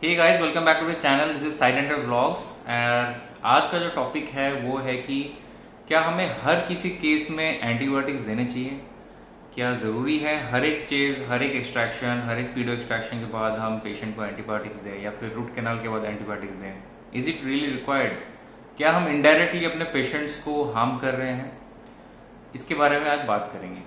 Hey guys, welcome back to the channel. This is silent vlogs. और आज का जो टॉपिक है वो है कि क्या हमें हर किसी केस में एंटीबायोटिक्स देने चाहिए। क्या ज़रूरी है हर एक चीज़, हर एक एक्सट्रैक्शन, हर एक पीडो एक्सट्रैक्शन के बाद हम पेशेंट को एंटीबायोटिक्स दें या फिर रूट कैनाल के बाद एंटीबायोटिक्स दें। Is it really required? क्या हम इनडायरेक्टली अपने पेशेंट्स को हार्म कर रहे हैं? इसके बारे में आज बात करेंगे।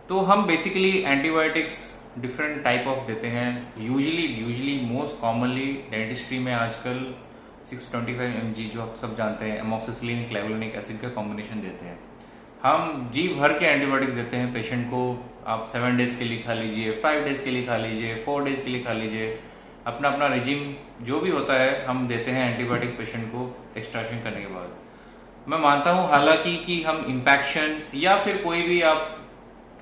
तो हम basically antibiotics different type of देते हैं। यूजुअली मोस्ट कॉमनली डेंटिस्ट्री में आजकल 625 mg जो आप सब जानते हैं, एमोक्सिसिलिन क्लेवुलिनिक एसिड का कॉम्बिनेशन देते हैं। हम जी भर के एंटीबायोटिक्स देते हैं पेशेंट को। आप 7 डेज के लिए खा लीजिए, 5 डेज के लिए खा लीजिए, 4 डेज के लिए खा लीजिए, अपना अपना रिजिम जो भी होता है हम देते हैं एंटीबायोटिक्स पेशेंट को एक्सट्रैक्शन करने के बाद। मैं मानता हूँ हालांकि कि हम इम्पैक्शन या फिर कोई भी आप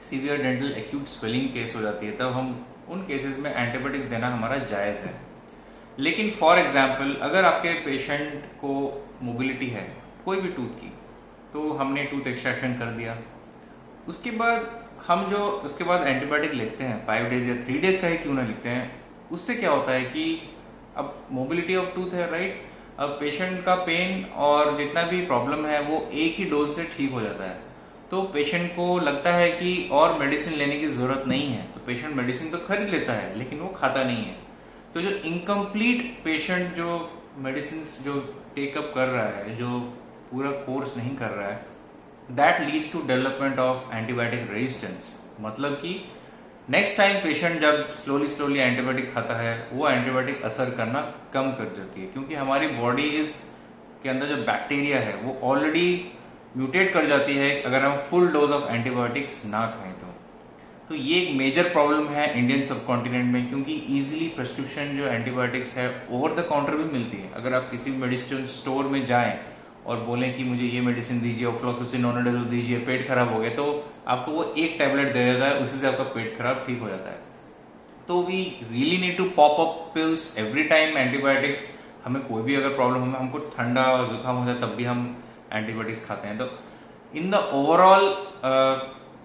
severe dental acute swelling case हो जाती है तब हम उन केसेस में एंटीबायोटिक देना हमारा जायज़ है। लेकिन फॉर एग्जांपल अगर आपके पेशेंट को मोबिलिटी है कोई भी टूथ की, तो हमने टूथ एक्सट्रैक्शन कर दिया, उसके बाद हम जो उसके बाद एंटीबायोटिक लिखते हैं 5 डेज या 3 डेज का ही क्यों ना लिखते हैं, उससे क्या होता है कि अब मोबिलिटी ऑफ टूथ है, राइट। अब पेशेंट का पेन और जितना भी प्रॉब्लम है वो एक ही डोज से ठीक हो जाता है। तो पेशेंट को लगता है कि और मेडिसिन लेने की ज़रूरत नहीं है, तो पेशेंट मेडिसिन तो खरीद लेता है लेकिन वो खाता नहीं है। तो जो इनकम्प्लीट पेशेंट जो मेडिसिन जो टेकअप कर रहा है, जो पूरा कोर्स नहीं कर रहा है, that leads to development of antibiotic resistance. मतलब कि नेक्स्ट टाइम पेशेंट जब स्लोली एंटीबायोटिक खाता है वो एंटीबायोटिक असर करना कम कर जाती है, क्योंकि हमारी बॉडी के अंदर जो बैक्टीरिया है वो ऑलरेडी म्यूटेट कर जाती है अगर हम फुल डोज ऑफ एंटीबायोटिक्स ना खाएं तो ये एक मेजर प्रॉब्लम है इंडियन सब कॉन्टिनेंट में, क्योंकि इजीली प्रेस्क्रिप्शन जो एंटीबायोटिक्स है ओवर द काउंटर भी मिलती है। अगर आप किसी मेडिसिन स्टोर में जाएं और बोलें कि मुझे ये मेडिसिन दीजिए, ऑफ्लॉक्सिसिन नॉनाडेजोल दीजिए, पेट खराब हो गया, तो आपको वो एक टैबलेट दे देता है, उसी से आपका पेट खराब ठीक हो जाता है। तो we really need to pop up pills every time antibiotics. हमें कोई भी अगर प्रॉब्लम है, हमको ठंडा और जुकाम हो जाए तब भी हम एंटीबायोटिक्स खाते हैं। तो in the overall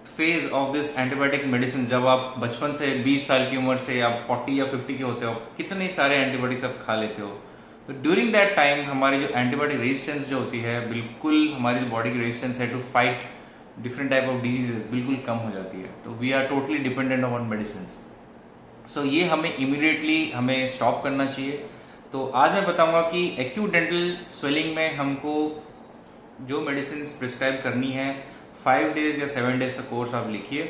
phase of this antibiotic medicine, जब आप बचपन से 20 साल की उम्र से आप 40 या 50 के होते हो, कितने सारे एंटीबायोटिक्स आप खा लेते हो, तो ड्यूरिंग दैट टाइम हमारी जो एंटीबायोटिक रेजिस्टेंस जो होती है, बिल्कुल हमारी बॉडी की रेजिस्टेंस है to fight different type of diseases बिल्कुल कम हो जाती है। तो we are totally dependent on medicine. So ये हमें इमीडिएटली हमें स्टॉप करना चाहिए। तो आज मैं बताऊंगा कि एक्यूट डेंटल स्वेलिंग में हमको जो मेडिसिन प्रिस्क्राइब करनी है, 5 डेज या 7 डेज का कोर्स आप लिखिए,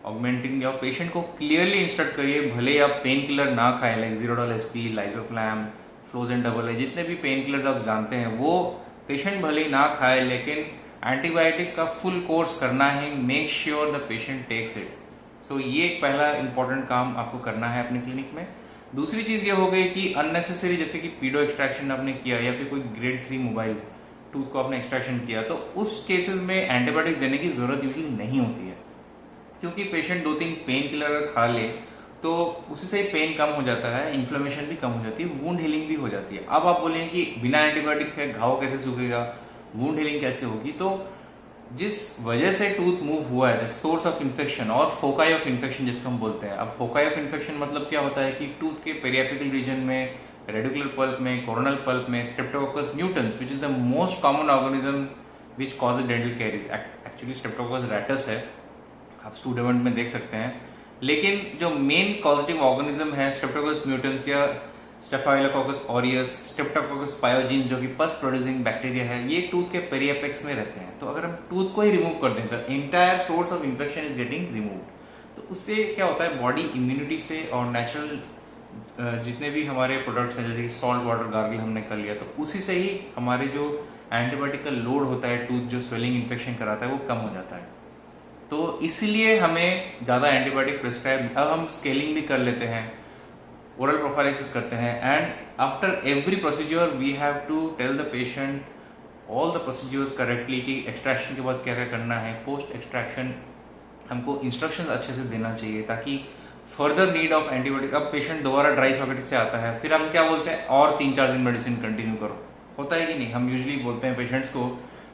ऑगमेंटिंग या पेशेंट को क्लियरली इंस्ट्रक्ट करिए। भले आप पेन किलर ना खाएं like Zerodol SP, लाइजोफ्लैम, फ्लोजेन double A, जितने भी पेन किलर्स आप जानते हैं वो पेशेंट भले ही ना खाए, लेकिन एंटीबायोटिक का फुल कोर्स करना है। Make sure the patient takes it. So ये एक पहला इंपॉर्टेंट काम आपको करना है अपने क्लिनिक में। दूसरी चीज़ ये हो गई कि अननेसेसरी जैसे कि पीडो एक्सट्रैक्शन आपने किया या फिर कोई ग्रेड 3 मोबाइल टूथ को आपने एक्सट्रैक्शन किया, तो उस केसेस में एंटीबायोटिक देने की जरूरत यूजुअली नहीं होती है, क्योंकि पेशेंट 2-3 पेन किलर अगर खा ले तो उसी से पेन कम हो जाता है, इन्फ्लेमेशन भी कम हो जाती है, वुंड हीलिंग भी हो जाती है। अब आप बोलेंगे कि बिना एंटीबायोटिक के घाव कैसे सूखेगा, वुंड हीलिंग कैसे होगी? तो जिस वजह से टूथ मूव हुआ है, सोर्स ऑफ इन्फेक्शन और फोकाई ऑफ इन्फेक्शन जिसको हम बोलते हैं। अब फोकाई ऑफ इन्फेक्शन मतलब क्या होता है कि टूथ के पेरियापिकल रीजन में, रेडिकुलर पल्प में, कोरोनल पल्प में Streptococcus mutans, which is the most common organism which causes dental caries, actually Streptococcus Rattus है, आप स्टूडेंट में देख सकते हैं। लेकिन जो मेन कॉजेटिव ऑर्गेनिज्म है स्ट्रेप्टोकोकस म्यूटेंस या स्टेफाइलोकोकस ऑरियस, स्ट्रेप्टोकोकस पायोजीन जो कि पस प्रोड्यूसिंग बैक्टीरिया है, ये टूथ के पेरियपेक्स में रहते हैं। तो अगर हम टूथ को ही रिमूव कर दें तो entire source of infection is getting remove. तो उससे क्या होता है, बॉडी इम्यूनिटी से और नेचुरल जितने भी हमारे प्रोडक्ट्स हैं, जैसे कि सॉल्ट वाटर गार्गिल हमने कर लिया, तो उसी से ही हमारे जो एंटीबायोटिक का लोड होता है टूथ जो स्वेलिंग इन्फेक्शन कराता है वो कम हो जाता है। तो इसीलिए हमें ज़्यादा एंटीबायोटिक प्रिस्क्राइब, अब हम स्केलिंग भी कर लेते हैं, ओरल प्रोफाइलेक्सिस करते हैं, and after every procedure we have to tell the patient all the procedures correctly कि एक्सट्रैक्शन के बाद क्या क्या करना है, पोस्ट एक्सट्रैक्शन हमको इंस्ट्रक्शंस अच्छे से देना चाहिए ताकि फर्दर नीड ऑफ एंटीबायोटिक। अब पेशेंट दोबारा ड्राई सॉकेट से आता है, फिर हम क्या बोलते हैं, और 3-4 दिन मेडिसिन कंटिन्यू करो, होता है कि नहीं? हम यूजुअली बोलते हैं पेशेंट्स को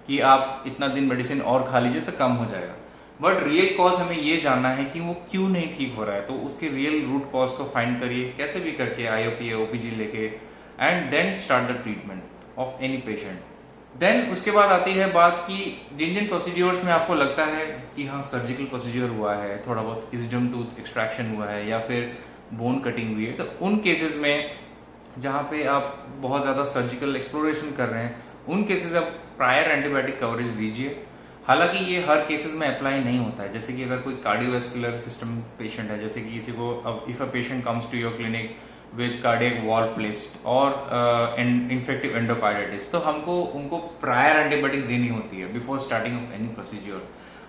कि आप इतना दिन मेडिसिन और खा लीजिए तो कम हो जाएगा। बट रियल कॉज हमें ये जानना है कि वो क्यों नहीं ठीक हो रहा है। तो उसके रियल रूट कॉज को फाइंड करिए, कैसे भी करके IOP OPG लेके, and then start the treatment of any patient. देन उसके बाद आती है बात कि जिन जिन प्रोसीड्योर्स में आपको लगता है कि हाँ सर्जिकल प्रोसीजर हुआ है, थोड़ा बहुत विजडम टूथ एक्सट्रैक्शन हुआ है या फिर बोन कटिंग हुई है, तो उन केसेस में जहाँ पे आप बहुत ज़्यादा सर्जिकल एक्सप्लोरेशन कर रहे हैं, उन केसेस आप प्रायर एंटीबायोटिक कवरेज दीजिए। हालांकि ये हर केसेस में अप्लाई नहीं होता है। जैसे कि अगर कोई कार्डियोवैस्कुलर सिस्टम पेशेंट है, जैसे कि किसी को, अब if a patient comes to your clinic with cardiac valve placed और इन्फेक्टिव एंडोकार्डाइटिस, तो हमको उनको प्रायर एंटीबायोटिक देनी होती है before starting of any procedure.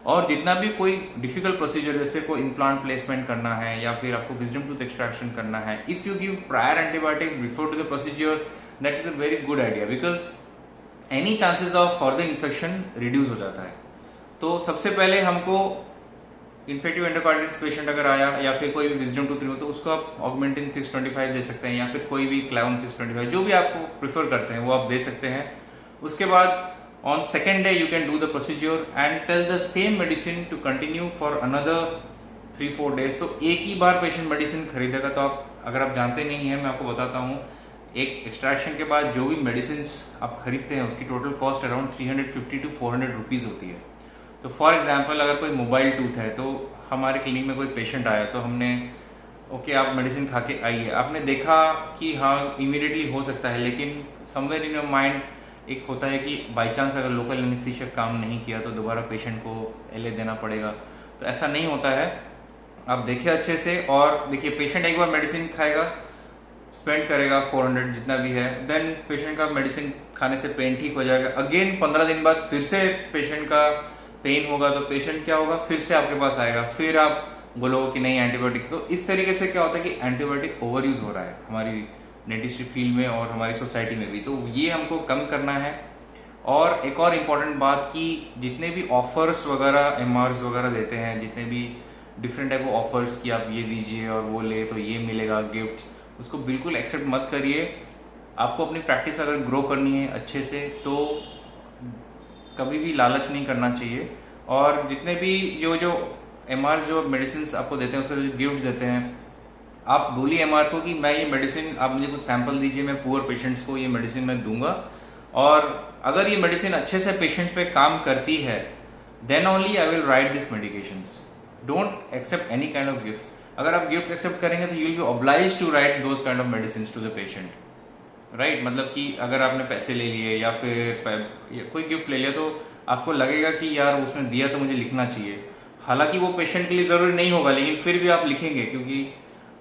और जितना भी कोई डिफिकल्ट प्रोसीजर, जैसे कोई इम्प्लांट प्लेसमेंट करना है या फिर आपको विजडम टूथ एक्सट्रैक्शन करना है, if you give prior antibiotics before to the procedure, that is a very good idea, because any chances of further infection reduce हो जाता है। तो सबसे पहले हमको इन्फेक्टिव एंडोकार्डाइटिस पेशेंट अगर आया या फिर कोई भी विजडम टूथ रिमूव, तो उसको आप ऑगमेंटिन 625 दे सकते हैं या फिर कोई भी क्लेवन 625, जो भी आपको प्रेफर करते हैं वो आप दे सकते हैं। उसके बाद on second day you can do the procedure and tell the same medicine to continue for another 3-4 days. तो एक ही बार पेशेंट मेडिसिन खरीदेगा, तो आप अगर आप जानते नहीं है, मैं आपको बताता हूँ, एक एक्सट्रैक्शन के बाद जो भी मेडिसिन आप खरीदते हैं उसकी total cost around 350 to 400 rupees होती है। तो फॉर एग्जाम्पल अगर कोई मोबाइल टूथ है, तो हमारे क्लिनिक में कोई पेशेंट आया, तो हमने ओके आप मेडिसिन खा के आइए, आपने देखा कि हाँ इमीडिएटली हो सकता है, लेकिन समवेयर इन योर माइंड एक होता है कि बाई चांस अगर लोकल एनेस्थीसिया काम नहीं किया तो दोबारा पेशेंट को LA देना पड़ेगा। तो ऐसा नहीं होता है। आप देखिए अच्छे से, और देखिए पेशेंट एक बार मेडिसिन खाएगा, स्पेंड करेगा 400 जितना भी है, देन पेशेंट का मेडिसिन खाने से पेन ठीक हो जाएगा। अगेन 15 दिन बाद फिर से पेशेंट का पेन होगा, तो पेशेंट क्या होगा, फिर से आपके पास आएगा, फिर आप बोलोगे कि नहीं एंटीबायोटिक। तो इस तरीके से क्या होता है कि एंटीबायोटिक ओवर यूज हो रहा है हमारी डेंटिस्ट्री फील्ड में और हमारी सोसाइटी में भी। तो ये हमको कम करना है। और एक और इम्पॉर्टेंट बात कि जितने भी ऑफर्स वगैरह MRs वगैरह देते हैं, जितने भी डिफरेंट टाइप ऑफ ऑफर्स कि आप ये दीजिए और वो ले तो ये मिलेगा गिफ्ट्स, उसको बिल्कुल एक्सेप्ट मत करिए। आपको अपनी प्रैक्टिस अगर ग्रो करनी है अच्छे से, तो कभी भी लालच नहीं करना चाहिए। और जितने भी जो MRs जो मेडिसिन आपको देते हैं, उसका जो गिफ्ट देते हैं, आप बोलिए MR को कि मैं ये मेडिसिन, आप मुझे कुछ सैंपल दीजिए, मैं पुअर पेशेंट्स को ये मेडिसिन मैं दूंगा, और अगर ये मेडिसिन अच्छे से पेशेंट्स पे काम करती है, then only I will write this medications. Don't accept any kind of gift. अगर आप गिफ्ट एक्सेप्ट करेंगे तो you will be obliged to write those kind of medicine to the patient, right. मतलब कि अगर आपने पैसे ले लिए या फिर कोई गिफ्ट ले लिया, तो आपको लगेगा कि यार उसने दिया तो मुझे लिखना चाहिए। हालांकि वो पेशेंट के लिए जरूरी नहीं होगा, लेकिन फिर भी आप लिखेंगे, क्योंकि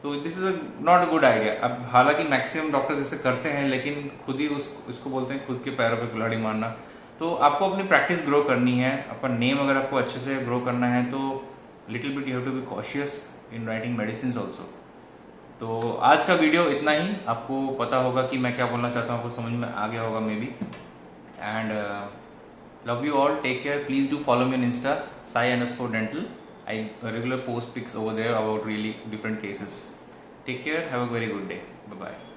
तो this is not a good idea. अब हालांकि मैक्सिमम डॉक्टर्स इसे करते हैं, लेकिन खुद ही इसको बोलते हैं खुद के पैरों पे कुल्हाड़ी मारना। तो आपको अपनी प्रैक्टिस ग्रो करनी है, अपना नेम अगर आपको अच्छे से ग्रो करना है, तो little bit you have to be cautious in writing medicine also. तो आज का वीडियो इतना ही। आपको पता होगा कि मैं क्या बोलना चाहता हूँ, आपको समझ में आ गया होगा may be. And love you all, take care, please do follow me on Insta, sai_dental. I regular post pics over there about really different cases. Take care, have a very good day, bye bye.